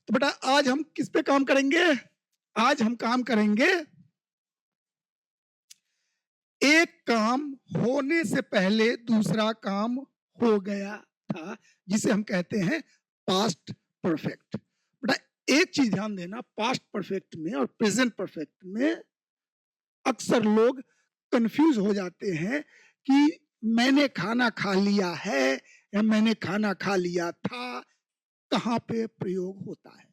तो बेटा आज हम किस पे काम करेंगे? आज हम काम करेंगे एक काम होने से पहले दूसरा काम हो गया था, जिसे हम कहते हैं पास्ट परफेक्ट। बेटा एक चीज ध्यान देना, पास्ट परफेक्ट में और प्रेजेंट परफेक्ट में अक्सर लोग कंफ्यूज हो जाते हैं कि मैंने खाना खा लिया है या मैंने खाना खा लिया था, कहां पे प्रयोग होता है।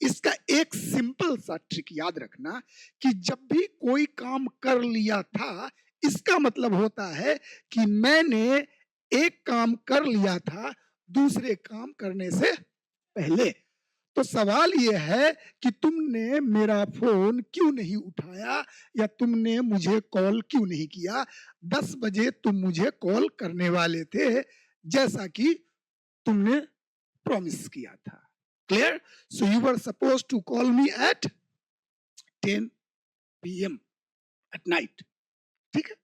इसका एक सिंपल सा ट्रिक याद रखना कि जब भी कोई काम कर लिया था, इसका मतलब होता है कि मैंने एक काम कर लिया था दूसरे काम करने से पहले। तो सवाल यह है कि तुमने मेरा फोन क्यों नहीं उठाया या तुमने मुझे कॉल क्यों नहीं किया। 10 बजे तुम मुझे कॉल करने वाले थे, जैसा कि तुमने प्रॉमिस किया था। Clear? So you were suppose to call me at 10 PM at night. ठीक है?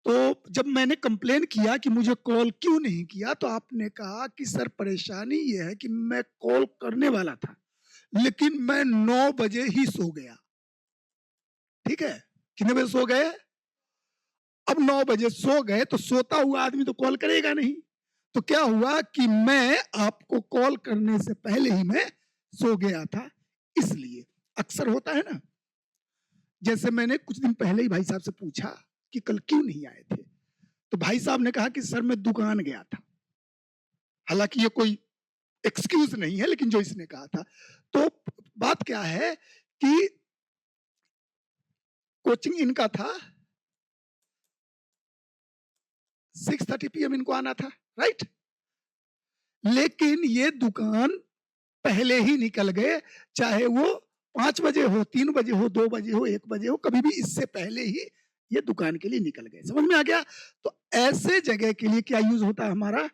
तो जब मैंने कंप्लेन किया कि मुझे कॉल क्यों नहीं किया, तो आपने कहा कि सर परेशानी यह है कि मैं कॉल करने वाला था लेकिन मैं 9 बजे ही सो गया। ठीक है? कितने बजे सो गए? अब 9 बजे सो गए तो सोता हुआ आदमी तो कॉल करेगा नहीं। तो क्या हुआ कि मैं आपको कॉल करने से पहले ही मैं सो गया था। इसलिए अक्सर होता है ना, जैसे मैंने कुछ दिन पहले ही भाई साहब से पूछा कि कल क्यों नहीं आए थे, तो भाई साहब ने कहा कि सर मैं दुकान गया था। हालांकि ये कोई एक्सक्यूज नहीं है, लेकिन जो इसने कहा था, तो बात क्या है कि कोचिंग इनका था 6:30 PM इनको आना था, राइट? लेकिन ये दुकान पहले ही निकल गए, चाहे वो 5 बजे हो, 3 बजे हो, 2 बजे हो, 1 बजे हो, कभी भी इससे पहले ही ये दुकान के लिए निकल गए। समझ में आ गया? तो ऐसे जगह के लिए क्या यूज होता है हमारा?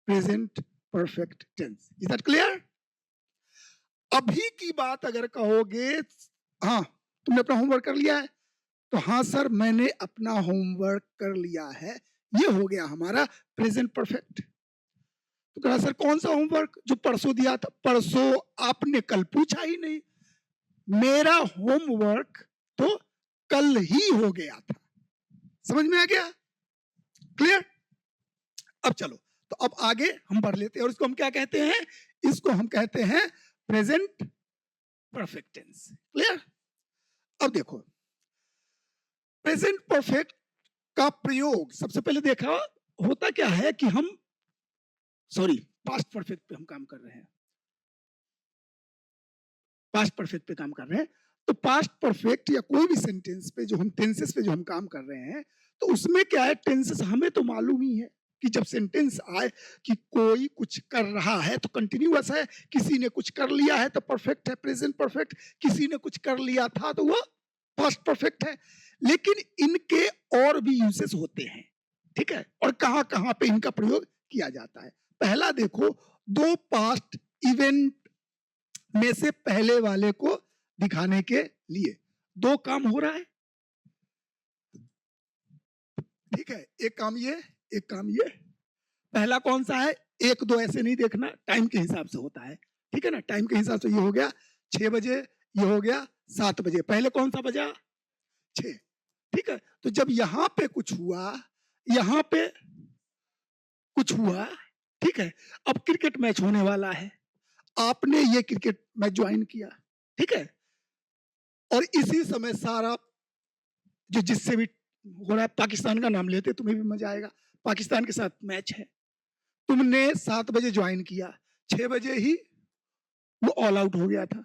Present perfect tense. Is that clear? अभी की बात अगर कहोगे, हाँ तुमने अपना होमवर्क कर लिया है, तो हाँ सर मैंने अपना होमवर्क कर लिया है, ये हो गया हमारा प्रेजेंट परफेक्ट। तो कहा सर कौन सा होमवर्क? जो परसों दिया था। परसों आपने कल पूछा ही नहीं। मेरा होमवर्क तो कल ही हो गया था। समझ में आ गया? क्लियर? अब चलो, तो अब आगे हम बढ़ लेते हैं और इसको हम क्या कहते हैं? इसको हम कहते हैं प्रेजेंट परफेक्ट टेंस। क्लियर? अब देखो, प्रेजेंट परफेक्ट का प्रयोग सबसे पहले देखा होता क्या है कि हम पास्ट परफेक्ट पे हम काम कर रहे हैं। पास्ट परफेक्ट पे काम कर रहे हैं, तो पास्ट परफेक्ट या कोई भी सेंटेंस पे जो हम टेंसेस पे जो हम काम कर रहे हैं, तो उसमें क्या है, टेंसेस हमें तो मालूम ही है कि जब सेंटेंस आए कि कोई कुछ कर रहा है तो कंटिन्यूअस है, किसी ने कुछ कर लिया है तो परफेक्ट है, प्रेजेंट परफेक्ट, किसी ने कुछ कर लिया था तो वो पास्ट परफेक्ट है। लेकिन इनके और भी यूसेस होते हैं। ठीक है? और कहां कहां पे इनका प्रयोग किया जाता है। पहला देखो, दो पास्ट इवेंट में से पहले वाले को दिखाने के लिए दो काम हो रहा है। ठीक है? एक काम ये, एक काम ये। पहला कौन सा है? एक दो ऐसे नहीं देखना, टाइम के हिसाब से होता है। ठीक है ना? टाइम के हिसाब से ये हो गया 6 बजे, ये हो गया 7 बजे। पहले कौन सा बजा? 6। ठीक है? तो जब यहां पे कुछ हुआ, यहां पे कुछ हुआ, ठीक है, अब क्रिकेट मैच होने वाला है, आपने ये क्रिकेट मैच ज्वाइन किया। ठीक है? और इसी समय सारा जो जिससे भी हो रहा है, पाकिस्तान का नाम लेते तुम्हें भी मजा आएगा, पाकिस्तान के साथ मैच है, तुमने 7 बजे ज्वाइन किया, 6 बजे ही वो ऑल आउट हो गया था।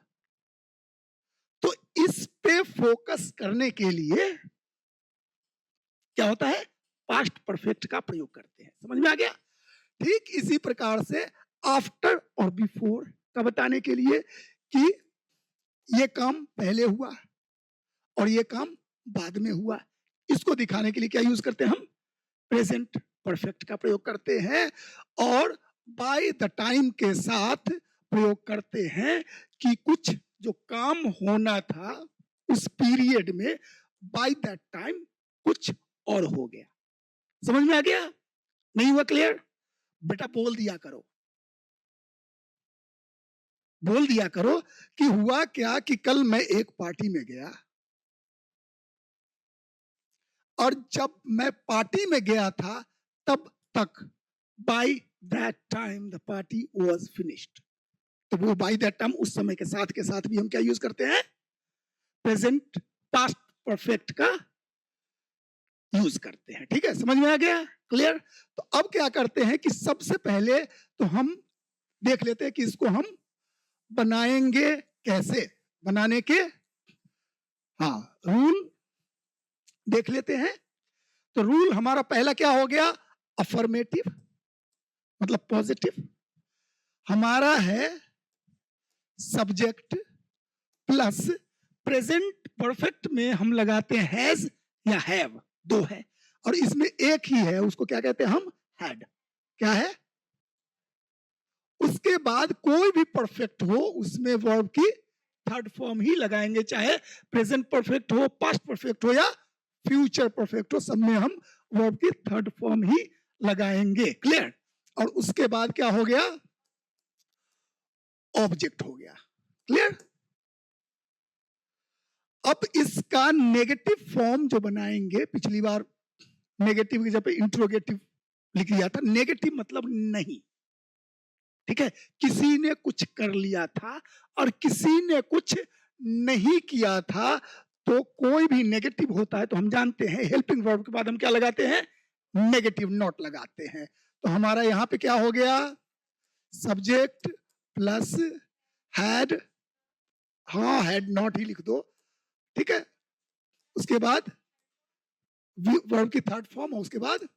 तो इस पे फोकस करने के लिए क्या होता है? पास्ट परफेक्ट का प्रयोग करते हैं। समझ में आ गया? ठीक इसी प्रकार से आफ्टर और बिफोर का बताने के लिए कि ये काम पहले हुआ और ये काम बाद में हुआ, इसको दिखाने के लिए क्या यूज करते हैं हम? प्रेजेंट परफेक्ट का प्रयोग करते हैं। और बाय द टाइम के साथ प्रयोग करते हैं कि कुछ जो काम होना था उस पीरियड में, बाय दैट टाइम कुछ और हो गया। समझ में आ गया? नहीं हुआ क्लियर? बेटा बोल दिया करो। बोल दिया करो कि हुआ क्या कि कल मैं एक पार्टी में गया और जब मैं पार्टी में गया था तब तक by that time the party was finished. तो वो बाय दैट टाइम उस समय के साथ भी हम क्या यूज करते हैं, प्रेजेंट पास्ट परफेक्ट का यूज करते हैं। ठीक है, समझ में आ गया, क्लियर। तो अब क्या करते हैं कि सबसे पहले तो हम देख लेते हैं कि इसको हम बनाएंगे कैसे, बनाने के हाँ रूल देख लेते हैं। तो रूल हमारा पहला क्या हो गया, अफर्मेटिव मतलब पॉजिटिव, हमारा है सब्जेक्ट प्लस प्रेजेंट परफेक्ट में हम लगाते हैं हैज या हैव, दो है और इसमें एक ही है, उसको क्या कहते हैं हम, हैड। क्या है, उसके बाद कोई भी परफेक्ट हो उसमें वर्ब की थर्ड फॉर्म ही लगाएंगे, चाहे प्रेजेंट परफेक्ट हो, पास्ट परफेक्ट हो या फ्यूचर परफेक्ट हो, सब में हम वर्ब की थर्ड फॉर्म ही लगाएंगे, क्लियर। और उसके बाद क्या हो गया, ऑब्जेक्ट हो गया, क्लियर। अब इसका नेगेटिव फॉर्म जो बनाएंगे, पिछली बार नेगेटिव की जगह इंट्रोगेटिव लिख लिया था, नेगेटिव मतलब नहीं, ठीक है, किसी ने कुछ कर लिया था और किसी ने कुछ नहीं किया था, तो कोई भी नेगेटिव होता है तो हम जानते हैं हेल्पिंग वर्ब के बाद हम क्या लगाते हैं, नेगेटिव नॉट लगाते हैं। तो हमारा यहां पे क्या हो गया, सब्जेक्ट प्लस हैड, हाँ हैड नॉट ही लिख दो, ठीक है, उसके बाद वर्ब की थर्ड फॉर्म और उसके बाद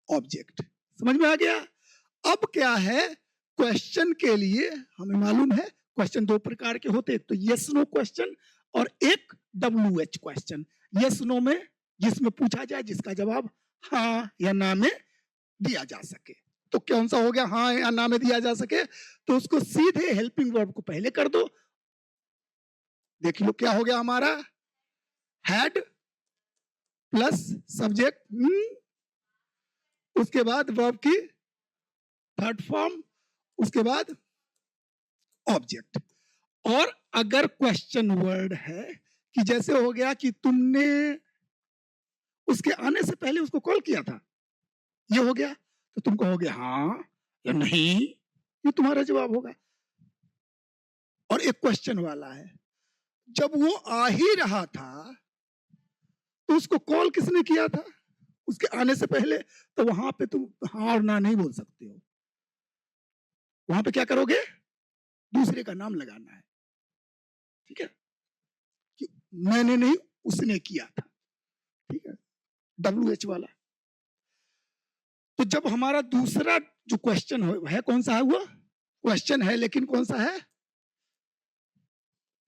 ऑब्जेक्ट, समझ में आ गया। अब क्या है, क्वेश्चन के लिए हमें मालूम है क्वेश्चन दो प्रकार के होते हैं, तो यस नो क्वेश्चन और एक WH क्वेश्चन। यस नो में जिसमें पूछा जाए, जिसका जवाब हाँ या ना में दिया जा सके, तो कौन सा हो गया, हाँ या ना में दिया जा सके, तो उसको सीधे हेल्पिंग वर्ब को पहले कर दो। देख लो क्या हो गया हमारा, हैड प्लस सब्जेक्ट, उसके बाद वर्ब की थर्ड फॉर्म, उसके बाद ऑब्जेक्ट। और अगर क्वेश्चन वर्ड है कि जैसे हो गया कि तुमने उसके आने से पहले उसको कॉल किया था, ये हो गया, तो तुम कहोगे हाँ या नहीं, ये तुम्हारा जवाब होगा। और एक क्वेश्चन वाला है, जब वो आ ही रहा था तो उसको कॉल किसने किया था, उसके आने से पहले, तो वहां पे तुम हाँ और ना नहीं बोल सकते हो, वहां पे क्या करोगे, दूसरे का नाम लगाना है, ठीक है, कि मैंने नहीं उसने किया था, ठीक है, WH वाला। तो जब हमारा दूसरा जो क्वेश्चन है कौन सा है, वो क्वेश्चन है लेकिन कौन सा है,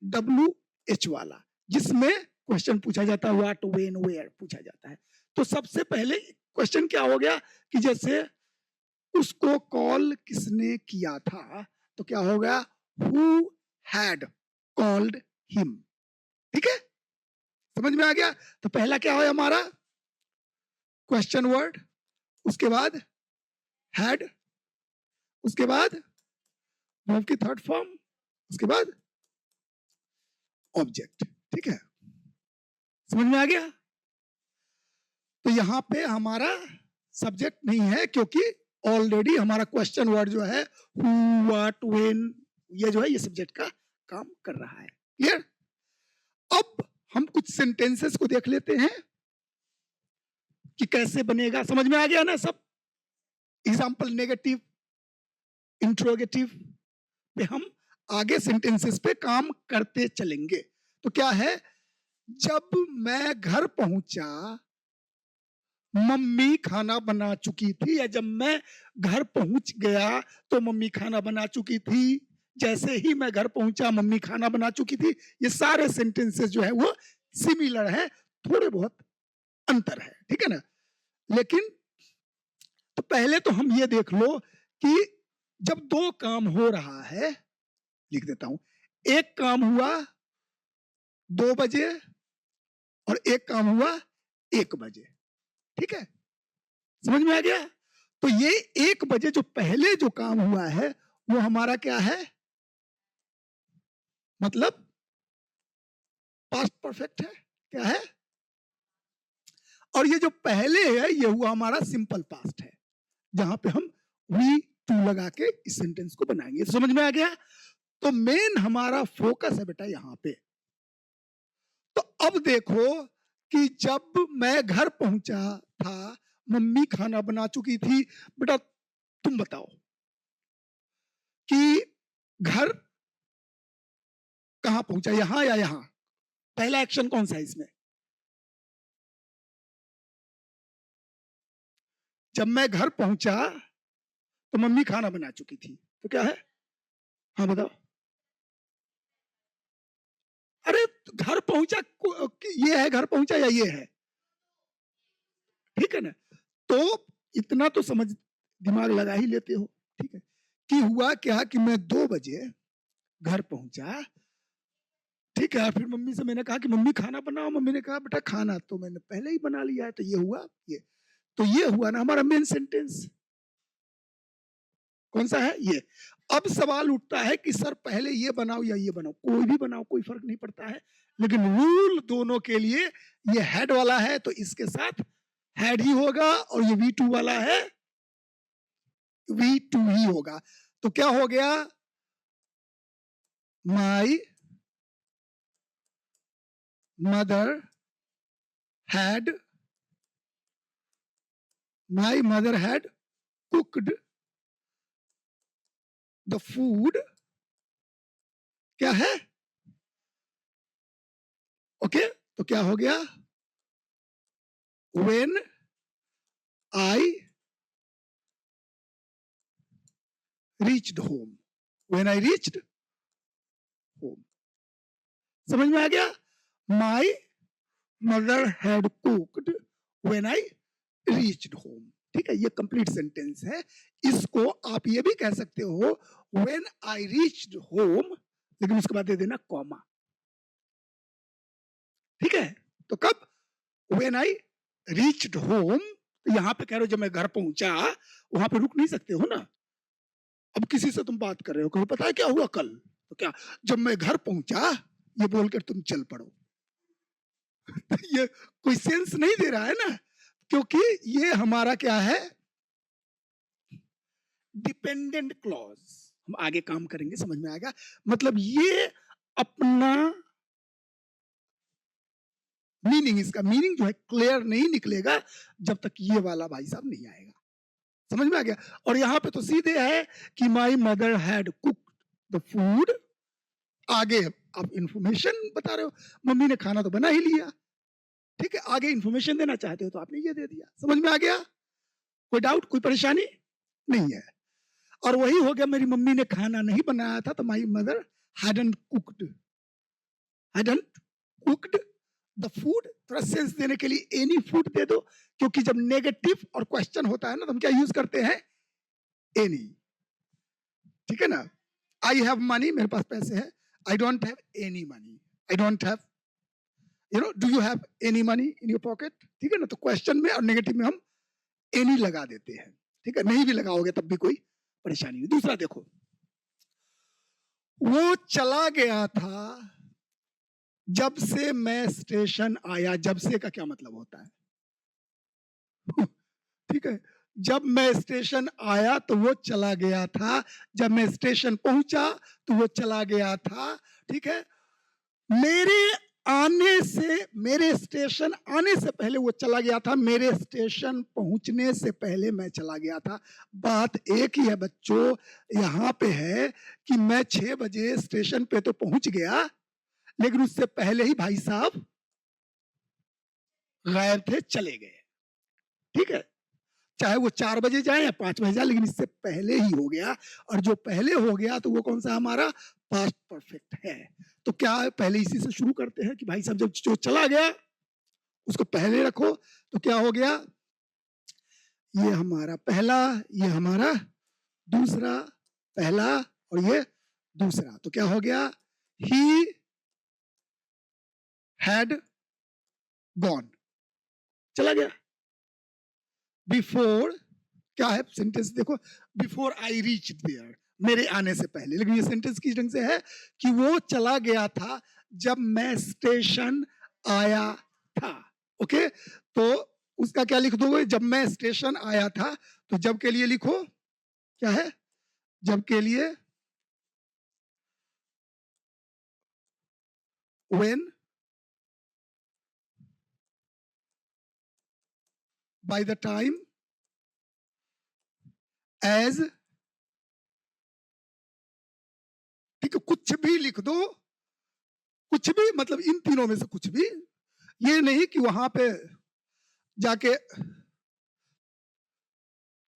WH वाला, जिसमें क्वेश्चन पूछा जाता है, व्हाट व्हेन वेयर पूछा जाता है। तो सबसे पहले क्वेश्चन क्या हो गया कि जैसे उसको कॉल किसने किया था, तो क्या होगा, हु हैड कॉल्ड हिम, ठीक है, समझ में आ गया। तो पहला क्या है हमारा, क्वेश्चन वर्ड, उसके बाद हैड, उसके बाद वर्ब की थर्ड फॉर्म, उसके बाद ऑब्जेक्ट, ठीक है, समझ में आ गया। तो यहां पे हमारा सब्जेक्ट नहीं है क्योंकि ऑलरेडी हमारा क्वेश्चन वर्ड जो है हु व्हाट व्हेन, ये जो है ये सब्जेक्ट का काम कर रहा है, क्लियर। अब हम कुछ सेंटेंसेस को देख लेते हैं कि कैसे बनेगा, समझ में आ गया ना सब। एग्जाम्पल नेगेटिव इंट्रोगेटिव पे हम आगे सेंटेंसेस पे काम करते चलेंगे। तो क्या है, जब मैं घर पहुंचा मम्मी खाना बना चुकी थी, या जब मैं घर पहुंच गया तो मम्मी खाना बना चुकी थी, जैसे ही मैं घर पहुंचा मम्मी खाना बना चुकी थी, ये सारे सेंटेंसेस जो है वो सिमिलर है, थोड़े बहुत अंतर है, ठीक है ना। लेकिन तो पहले तो हम ये देख लो कि जब दो काम हो रहा है, लिख देता हूं, एक काम हुआ 2 बजे और एक काम हुआ 1 बजे, ठीक है, समझ में आ गया। तो ये 1 बजे जो पहले जो काम हुआ है वो हमारा क्या है, मतलब पास्ट परफेक्ट है, क्या है? और ये जो पहले है ये हुआ हमारा सिंपल पास्ट है, जहां पे हम वी टू लगा के इस सेंटेंस को बनाएंगे। तो समझ में आ गया? तो मेन हमारा फोकस है बेटा यहां पे। तो अब देखो कि जब मैं घर पहुंचा था, मम्मी खाना बना चुकी थी। बेटा तुम बताओ कि घर कहां पहुंचा, यहां या यहां? पहला एक्शन कौन सा है इसमें? जब मैं घर पहुंचा तो मम्मी खाना बना चुकी थी, तो क्या है? हाँ बताओ। अरे घर पहुंचा, ये है घर पहुंचा या ये है? ठीक है ना? तो इतना तो समझ, दिमाग लगा ही लेते हो। ठीक है कि हुआ क्या कि मैं 2 बजे घर पहुंचा। ठीक है, फिर मम्मी से मैंने कहा कि मम्मी खाना बनाओ। मम्मी ने कहा बेटा खाना तो मैंने पहले ही बना लिया है। तो ये हुआ, ये तो ये हुआ ना हमारा मेन सेंटेंस। कौन सा है? ये। अब सवाल उठता है कि सर पहले ये बनाओ या ये बनाओ। कोई भी बनाओ, कोई फर्क नहीं पड़ता है, लेकिन रूल दोनों के लिए, ये हेड वाला है तो इसके साथ हेड ही होगा, और ये V2 वाला है V2 ही होगा। तो क्या हो गया? My mother had cooked the food. क्या है? ओके तो क्या हो गया? When I reached home. When I reached home. समझ में आ गया? My mother had cooked when I reached home. ठीक है, ये कंप्लीट सेंटेंस है। इसको आप ये भी कह सकते हो व्हेन आई रीच्ड होम, लेकिन उसके बाद दे देना कॉमा। ठीक है, तो कब? When I reached home. तो यहां पे कह रहे हो जब मैं घर पहुंचा, वहां पे रुक नहीं सकते हो ना। अब किसी से तुम बात कर रहे हो, कहो पता है क्या हुआ कल? तो क्या? जब मैं घर पहुंचा, ये बोलकर तुम चल पड़ो। ये कोई सेंस नहीं दे रहा है ना, क्योंकि ये हमारा क्या है? Dependent clause. हम आगे काम करेंगे, समझ में आएगा। मतलब ये अपना मीनिंग, इसका मीनिंग जो है क्लियर नहीं निकलेगा जब तक ये वाला भाई साहब नहीं आएगा। समझ में आ गया? और यहां पे तो सीधे है कि my mother had cooked the food. आगे आप इंफॉर्मेशन बता रहे हो, मम्मी ने खाना तो बना ही लिया। ठीक है, आगे इंफॉर्मेशन देना चाहते हो तो आपने ये दे दिया। समझ में आ गया? कोई डाउट, कोई परेशानी नहीं है। और वही हो गया, मेरी मम्मी ने खाना नहीं बनाया था, तो my mother hadn't cooked the food. थोड़ा सेंस देने के लिए एनी फूड दे दो, क्योंकि जब नेगेटिव और क्वेश्चन होता है ना, तो हम क्या यूज करते हैं? एनी। ठीक है ना? आई हैव मनी, मेरे पास पैसे हैं। I don't have any money. I don't have, do you have any money in your pocket? ठीक है ना? तो क्वेश्चन में और नेगेटिव में हम एनी लगा देते हैं। ठीक है, नहीं भी लगाओगे तब भी कोई परेशानी नहीं। दूसरा देखो, वो चला गया था जब से मैं स्टेशन आया। जब से का क्या मतलब होता है? ठीक है, जब मैं स्टेशन आया तो वो चला गया था, जब मैं स्टेशन पहुंचा तो वो चला गया था। ठीक है, मेरे आने से, मेरे स्टेशन आने से पहले वो चला गया था, मेरे स्टेशन पहुंचने से पहले मैं चला गया था। बात एक ही है बच्चों, यहां पे है कि मैं 6 बजे स्टेशन पे तो पहुंच गया, लेकिन उससे पहले ही भाई साहब गायब थे, चले गए। ठीक है, चाहे वो 4 बजे जाए या 5 बजे जाए, लेकिन इससे पहले ही हो गया। और जो पहले हो गया तो वो कौन सा हमारा? पास्ट परफेक्ट है। तो क्या पहले इसी से शुरू करते हैं कि भाई साहब जब जो चला गया उसको पहले रखो। तो क्या हो गया? ये हमारा पहला, ये हमारा दूसरा, पहला और ये दूसरा। तो क्या हो गया? ही हैड गॉन, चला गया। बिफोर, क्या है सेंटेंस देखो, बिफोर आई रीच देयर, मेरे आने से पहले, लेकिन ये सेंटेंस किस ढंग से है कि वो चला गया था जब मैं स्टेशन आया था। ओके, तो उसका क्या लिख दोगे? जब मैं स्टेशन आया था, तो जब के लिए लिखो क्या है? जब के लिए when, by the time, as, ठीक है, कुछ भी लिख दो, कुछ भी मतलब इन तीनों में से कुछ भी, ये नहीं कि वहां पे जाके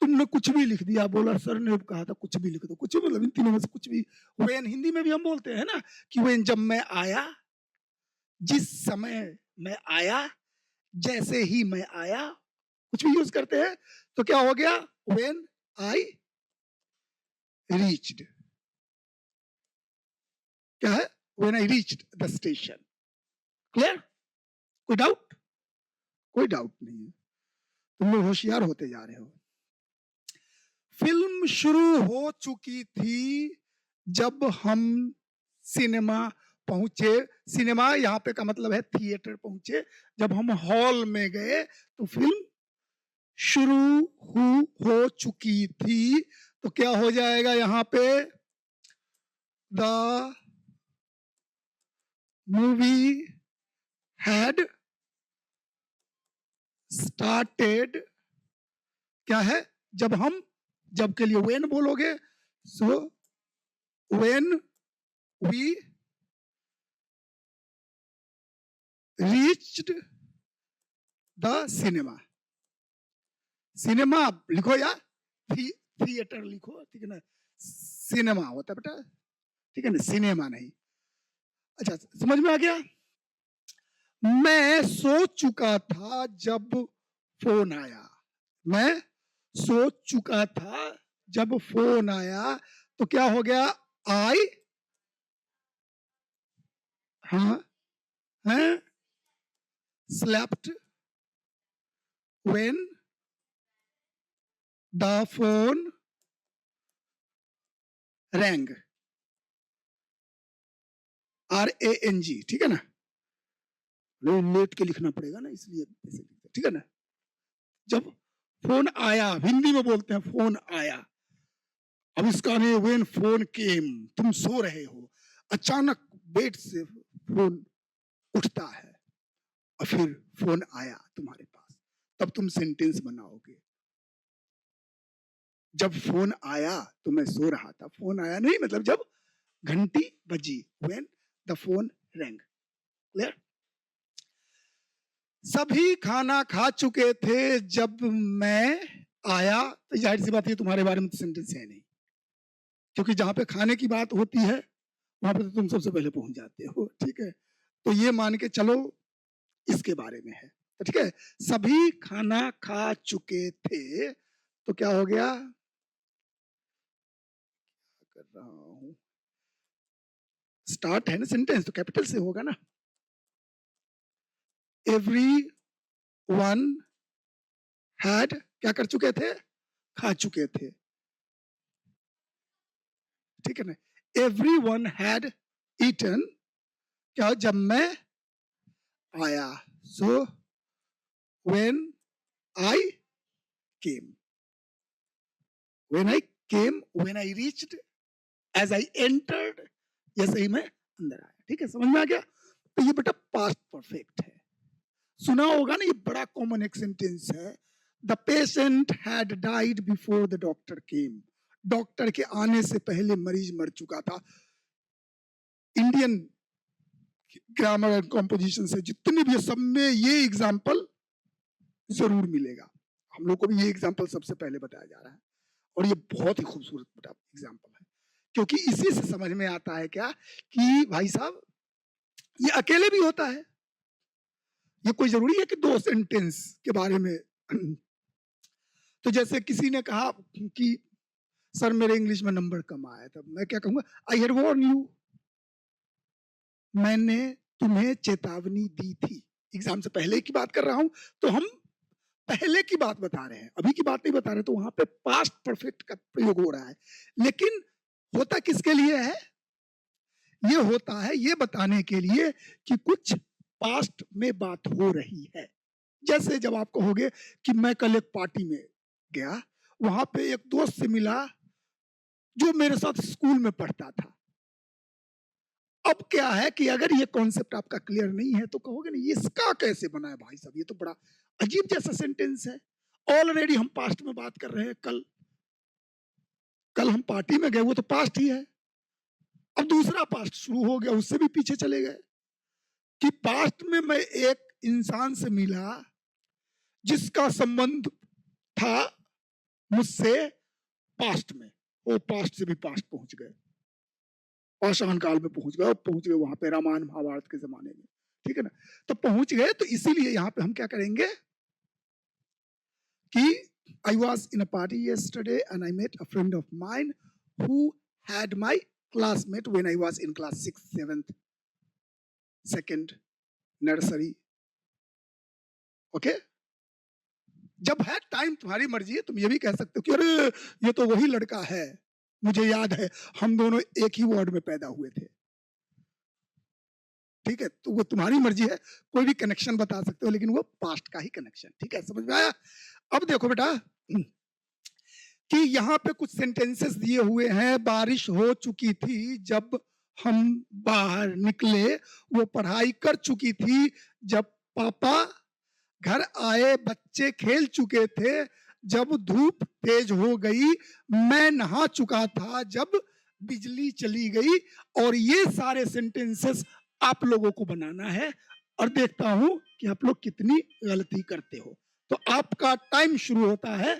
तुमने कुछ भी लिख दिया, बोला सर ने कहा था कुछ भी लिख दो, कुछ भी मतलब इन तीनों में से कुछ भी। वेन हिंदी में भी हम बोलते हैं ना कि वेन जब मैं आया, जिस समय मैं आया, जैसे ही मैं आया, कुछ भी यूज करते हैं। तो क्या हो गया? वेन आई रीच्ड, क्या है? When I reached the station. Clear? कोई डाउट? कोई डाउट नहीं है, तुम लोग होशियार होते जा रहे हो। फिल्म शुरू हो चुकी थी जब हम सिनेमा पहुंचे। सिनेमा यहाँ पे का मतलब है थिएटर पहुंचे। जब हम हॉल में गए तो फिल्म शुरू हो चुकी थी, तो क्या हो जाएगा यहाँ पे? द मूवी हैड स्टार्टेड, क्या है? जब हम, जब के लिए वेन बोलोगे, so when we reached the cinema. Cinema लिखो या थिएटर लिखो, ठीक है ना? सिनेमा होता है बेटा, ठीक है ना? सिनेमा नहीं। अच्छा, समझ में आ गया? मैं सो चुका था जब फोन आया। मैं सो चुका था जब फोन आया, तो क्या हो गया? आई, हाँ है, slept when the phone rang, RANG, ठीक है ना? लेट के लिखना पड़ेगा ना, इसलिए ऐसे लिखते, ठीक है ना? जब फोन आया, हिंदी में बोलते हैं फोन आया। अब इसका नहीं, व्हेन फोन केम, तुम सो रहे हो, अचानक बेड से फोन उठता है और फिर फोन आया तुम्हारे पास, तब तुम सेंटेंस बनाओगे। जब फोन आया तो मैं सो रहा था, फोन आया नहीं मतलब जब घंटी बजी, when the phone wrong. Clear? सभी खाना खा चुके थे जब मैं आया, तो जाहिर सी बात है तुम्हारे बारे में तो सेंटेंस है नहीं, क्योंकि जहां पे खाने की बात होती है वहां पे तो तुम सबसे पहले पहुंच जाते हो, ठीक है? तो ये मान के चलो इसके बारे में है, तो ठीक है। सभी खाना खा चुके थे, तो क्या हो गया? कर रहा हूं, स्टार्ट है ना सेंटेंस, तो कैपिटल से होगा ना। एवरी वन हैड, क्या कर चुके थे? खा चुके थे, ठीक है ना? एवरी वन हैड ईटन, क्या? जब मैं आया, so when I came, when I came, when I reached, as I entered, जैसे ही मैं अंदर आया, ठीक है? समझ में आ गया? तो ये बेटा पास्ट परफेक्ट है, सुना होगा ना, ये बड़ा कॉमन एक सेंटेंस है। The patient had died before the doctor came, doctor के आने से पहले मरीज मर चुका था। इंडियन ग्रामर एंड कॉम्पोजिशन से जितने भी, सब में ये एग्जाम्पल जरूर मिलेगा। हम लोग को भी ये एग्जाम्पल सबसे पहले बताया जा रहा है, और ये बहुत ही खूबसूरत एग्जाम्पल है, क्योंकि इसी से समझ में आता है क्या कि भाई साहब ये अकेले भी होता है। ये कोई जरूरी है कि दो सेंटेंस के बारे में। तो जैसे किसी ने कहा कि सर मेरे इंग्लिश में नंबर कम आया, तब मैं क्या कहूंगा? आई हैड वॉर्न यू, मैंने तुम्हें चेतावनी दी थी। एग्जाम से पहले की बात कर रहा हूं, तो हम पहले की बात बता रहे हैं, अभी की बात नहीं बता रहे, तो वहां पे पास्ट परफेक्ट का प्रयोग हो रहा है। लेकिन होता किसके लिए है? ये होता है ये बताने के लिए कि कुछ पास्ट में बात हो रही है। जैसे जब आप कहोगे कि मैं कल एक पार्टी में गया, वहां पे एक दोस्त से मिला जो मेरे साथ स्कूल में पढ़ता था। अब क्या है कि अगर ये कॉन्सेप्ट आपका क्लियर नहीं है तो कहोगे ना ये इसका कैसे बना है भाई साहब, ये तो बड़ा अजीब जैसा सेंटेंस है। ऑलरेडी हम पास्ट में बात कर रहे हैं। कल कल हम पार्टी में गए, वो तो पास्ट ही है। अब दूसरा पास्ट शुरू हो गया, उससे भी पीछे चले गए कि पास्ट में मैं एक इंसान से मिला जिसका संबंध था मुझसे पास्ट में, वो पास्ट से भी पास्ट पहुंच गए, पाषाण काल में पहुंच गए वहां पे रामायण महाभारत के जमाने में। ठीक है ना? तो पहुंच गए, तो इसीलिए यहां पे हम क्या करेंगे कि I was in a party yesterday and I met a friend of mine who had my classmate when I was in class 6th, 7th, 2nd, nursery. Okay? जब है टाइम तुम्हारी मर्जी है, तुम ये भी कह सकते हो कि अरे ये तो वही लड़का है, मुझे याद है हम दोनों एक ही वार्ड में पैदा हुए थे। ठीक है? तो वो तुम्हारी मर्जी है, कोई भी कनेक्शन बता सकते हो, लेकिन वो पास्ट का ही कनेक्शन। ठीक है? समझ में आया? अब देखो बेटा कि यहाँ पे कुछ सेंटेंसेस दिए हुए हैं। बारिश हो चुकी थी जब हम बाहर निकले, वो पढ़ाई कर चुकी थी जब पापा घर आए, बच्चे खेल चुके थे जब धूप तेज हो गई, मैं नहा चुका था जब बिजली चली गई। और ये सारे सेंटेंसेस आप लोगों को बनाना है और देखता हूं कि आप लोग कितनी गलती करते हो। तो आपका टाइम शुरू होता है